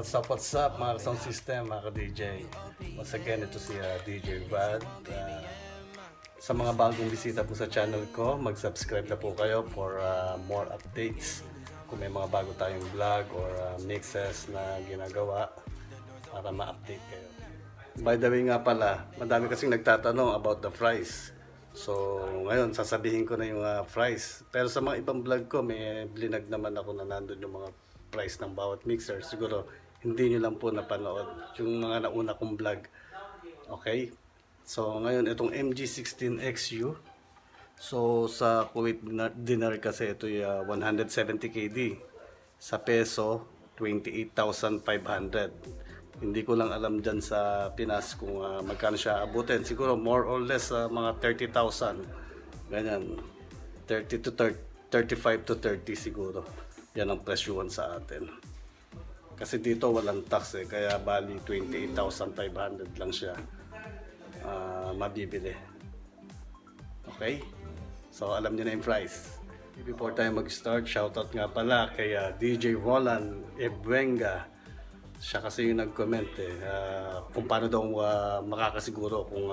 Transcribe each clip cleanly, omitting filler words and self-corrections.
What's up mga sound system, mga ka-DJ. Once again, ito si DJ Brad. Sa mga bagong bisita po sa channel ko, mag-subscribe na po kayo for more updates. Kung may mga bago tayong vlog or mixes na ginagawa para ma-update kayo. By the way nga pala, madami kasing nagtatanong about the price. So ngayon, sasabihin ko na yung price. Pero sa mga ibang vlog ko, may blinag naman ako na nandun yung mga price ng bawat mixer. Siguro hindi nyo lang po napanood yung mga nauna kong vlog. Okay? So ngayon, itong MG16XU. So sa Kuwait dinar kasi ito yung 170 KD. Sa peso, 28,500. Hindi ko lang alam dyan sa Pinas kung magkano siya abutin. Siguro more or less mga 30,000. Ganyan. 30 to 35 to 30 siguro. Yan ang presyuhan sa atin. Kasi dito walang tax kaya bali 28,500 lang siya mabibili. Okay? So alam niyo na yung price. Before tayo mag-start, shoutout nga pala kay DJ Roland Ebuenga. Siya kasi yung nag-comment kung paano daw makakasiguro kung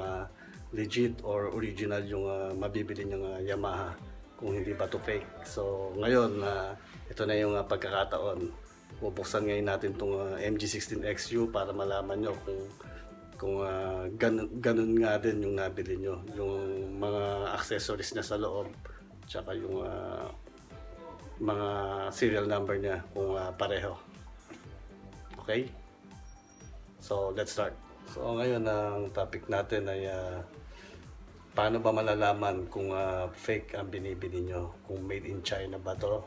legit or original yung mabibili niyang Yamaha, kung hindi ba to fake. So ngayon, ito na yung pagkakataon. Bubuksan ngayon natin itong MG16XU para malaman nyo kung ganun nga din yung nabili nyo. Yung mga accessories niya sa loob, tsaka yung mga serial number niya kung pareho. Okay? So, let's start. So, ngayon ang topic natin ay paano ba malalaman kung fake ang binibili nyo? Kung made in China ba to?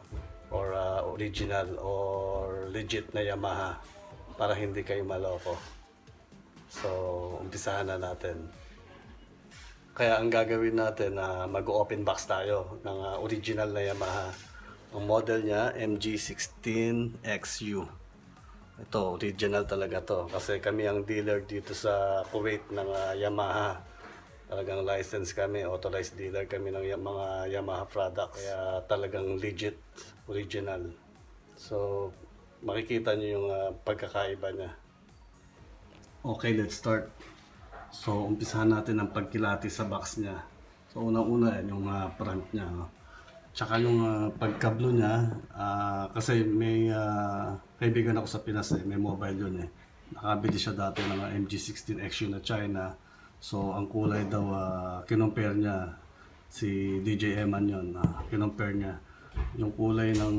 Or original or legit na Yamaha para hindi kayo maloko. So, umpisahan na natin. Kaya ang gagawin natin mag-open box tayo ng original na Yamaha. Ang model niya, MG16XU. Ito, original talaga to. Kasi kami ang dealer dito sa Kuwait ng Yamaha. Talagang license kami, authorized dealer kami ng mga Yamaha product. Kaya talagang legit, original. So, makikita nyo yung pagkakaiba niya. Okay, let's start. So, umpisahan natin ang pagkilati sa box niya. So, unang-una yung front niya. Tsaka yung pagkablo niya, kasi may kaibigan ako sa Pinas may mobile yun Nakabili siya dati ng MG16XU na China. So ang kulay daw, kinompare niya, si DJ Eman yun, kinompare niya. Yung kulay ng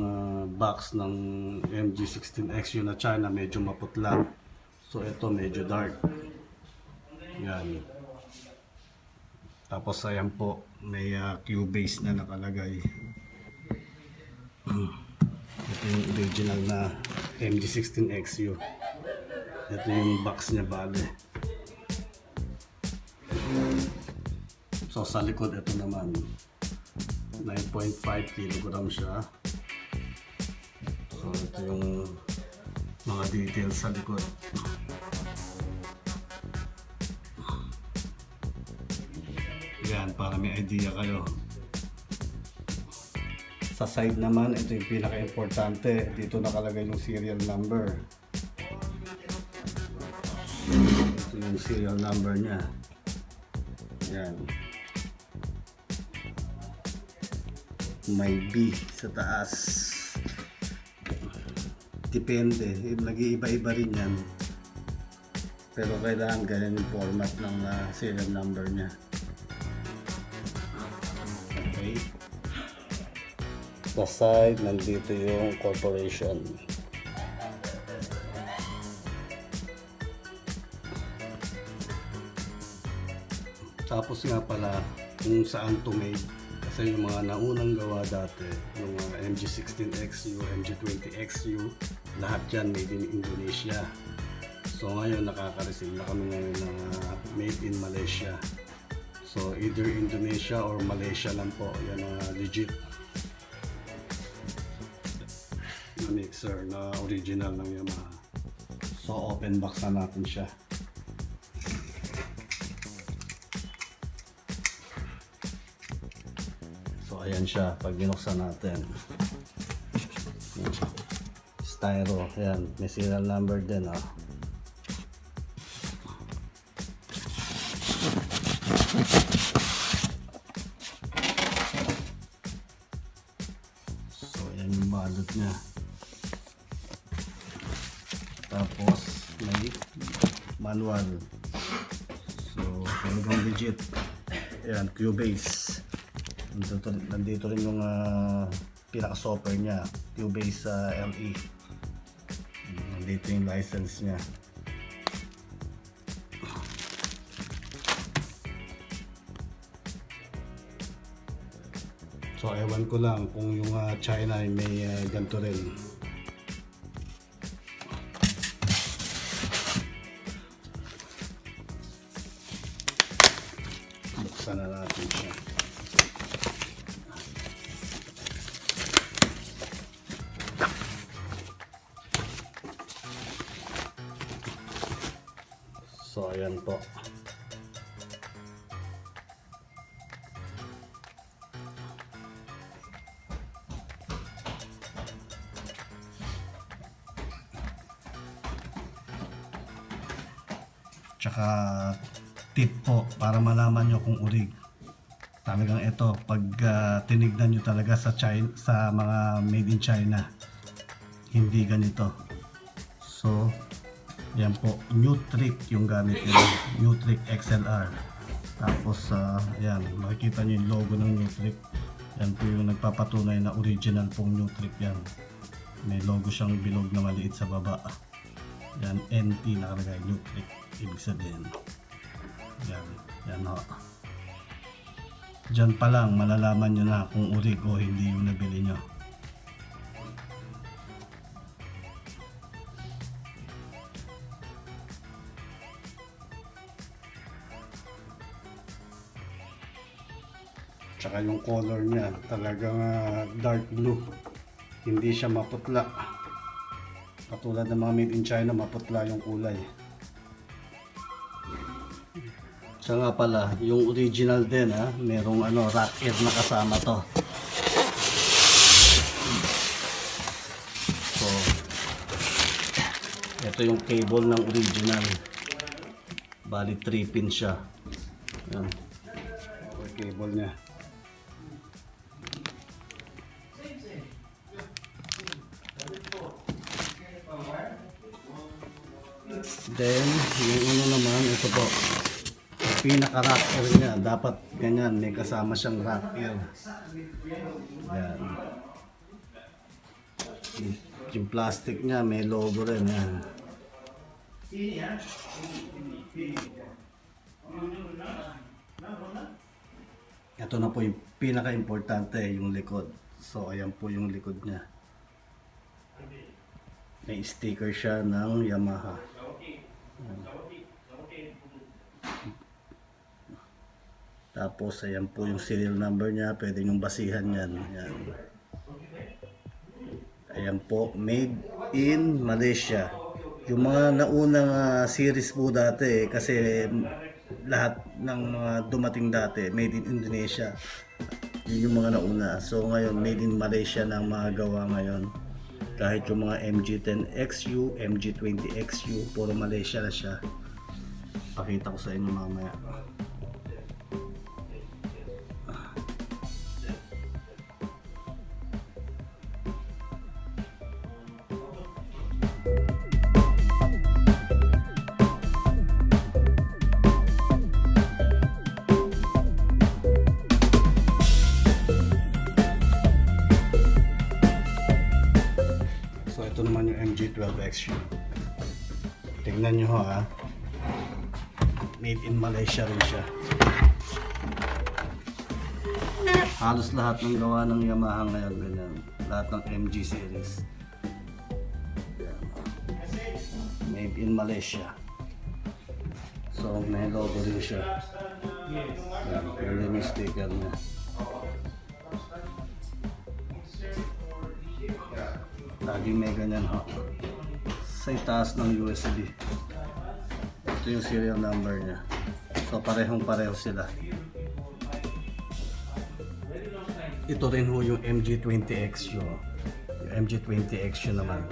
box ng MG16XU na China medyo maputla. So ito medyo dark. Yan. Tapos ayan po, may Q-base na nakalagay. Ito yung original na MG16XU. Ito yung box niya bale. So sa likod ito naman 9.5 kg siya. So ito yung mga details sa likod. Yan, para may idea kayo. Sa side naman, ito yung pinaka-importante. Dito nakalagay yung serial number. Ito yung serial number niya. Yan. May B sa taas. Depende. Nag-iiba-iba rin yan. Pero kailangan ganyan yung format ng serial number niya. Okay. Sa side, nandito yung corporation. Tapos nga pala, kung saan to made. Kasi yung mga naunang gawa dati, yung MG16XU, MG20XU, lahat yan made in Indonesia. So ngayon, nakaka-receive na kami ngayon ng made in Malaysia. So either Indonesia or Malaysia lang po. Yan legit na mixer na original ng Yamaha. So open box na natin siya. So ayan siya pag binuksan natin. styro. Yan, may serial number din, oh. So yan yung balot niya. Tapos may manual. So talagang legit. Yan, Cubase. Nandito rin yung pinaka-software niya, Cubase LE. Nandito yung license niya. So ewan ko lang kung yung China ay may ganito rin. Buksan na natin siya. So ayan po. Tsaka tip po para malaman nyo kung Orig. Talagang ito pag tinignan nyo talaga sa China, sa mga made in China, hindi ganito. So yan po, new trick yung gamit nila, new trick XLR. Tapos yan, makikita nyo yung logo ng new trick. Yan po yung nagpapatunay na original pong new trick yan. May logo siyang bilog na maliit sa baba. Yan, NT nakalagay, new trick, ibig sabihin. Yan, yan ho. Diyan pa lang malalaman nyo na kung Orig o hindi yung nabili nyo. Tsaka yung color niya talagang dark blue, hindi siya maputla katulad ng mga made in China, maputla yung kulay. Siya nga pala, yung original din merong rack ear na kasama to. So ito yung cable ng original, bali 3 pin siya. Yan, yung cable niya. Then, yung naman, ito po, pinaka-rack ear niya. Dapat ganyan, may kasama siyang rack ear. Yan. Yung plastic niya, may logo rin. Yan. Ito na po yung pinaka-importante, yung likod. So, ayan po yung likod niya. May sticker siya ng Yamaha. Tapos ayan po yung serial number niya, pwede nyong basihan yan. Ayan. Ayan po, made in Malaysia. Yung mga naunang series po dati, kasi lahat ng mga dumating dati made in Indonesia. Yun yung mga nauna. So ngayon made in Malaysia na ang mga gawa ngayon. Kahit yung mga MG10XU, MG20XU, puro Malaysia na siya. Pakita ko sa inyo mamaya. So ito naman yung MG12XU. Tingnan nyo made in Malaysia rin siya. Halos lahat ng gawa ng Yamaha ngayon ganyan. Lahat ng MG series made in Malaysia. So may logo rin siya. Yan, pero yung sticker niya. Laging may ganyan sa itaas ng USB. Ito yung serial number niya. So parehong-pareho sila. Ito rin yung MG20XU. Yung MG20XU naman.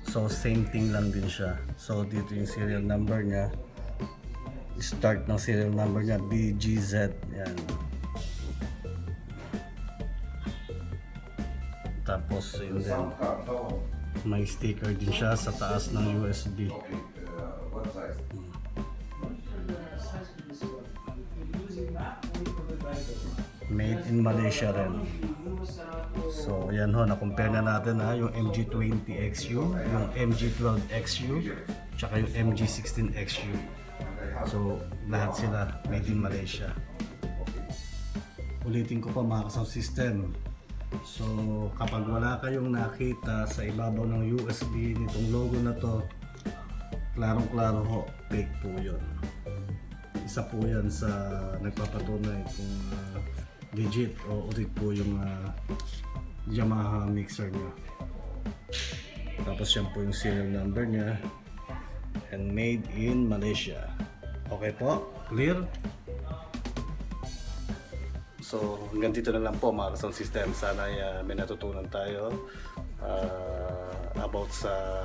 So same thing lang din siya. So dito yung serial number niya. Start ng serial number niya BGZ. Yan. Tapos yun din. May sticker din siya sa taas ng USB. Made in Malaysia rin. So yan ho, na-compare na natin ha, yung MG20XU, yung MG12XU, tsaka yung MG16XU. So lahat sila made in Malaysia. Ulitin ko pa mga ka-sound system. So kapag wala kayong nakita sa ibabaw ng USB nitong logo na to, klarong-klaro ho, fake po yun. Isa po yan sa nagpapatunay kung legit o Orig po yung Yamaha mixer niya. Tapos yan po yung serial number niya and made in Malaysia. Okay po? Clear? So hanggang dito na lang po mga ka-sound system. Sana may natutunan tayo about sa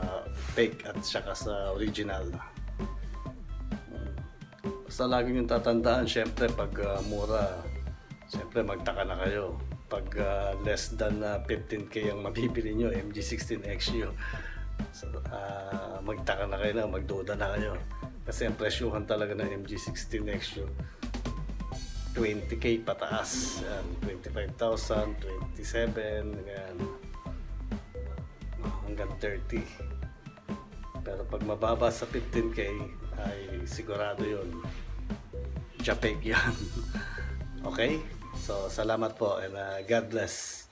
fake at saka sa original. Basta lagi niyong tatandaan, syempre pag mura, syempre magtaka na kayo. Pag less than 15k ang mabibili nyo, MG16XU, so, magtaka na kayo na, magduda na kayo. Kasi ang presyuhan talaga ng MG16XU, 20k pataas, 25,000, 27, ganyan, hanggang 30. Pero pag mababa sa 15k, ay sigurado yun. Japeg yan. Okay? So, salamat po and God bless.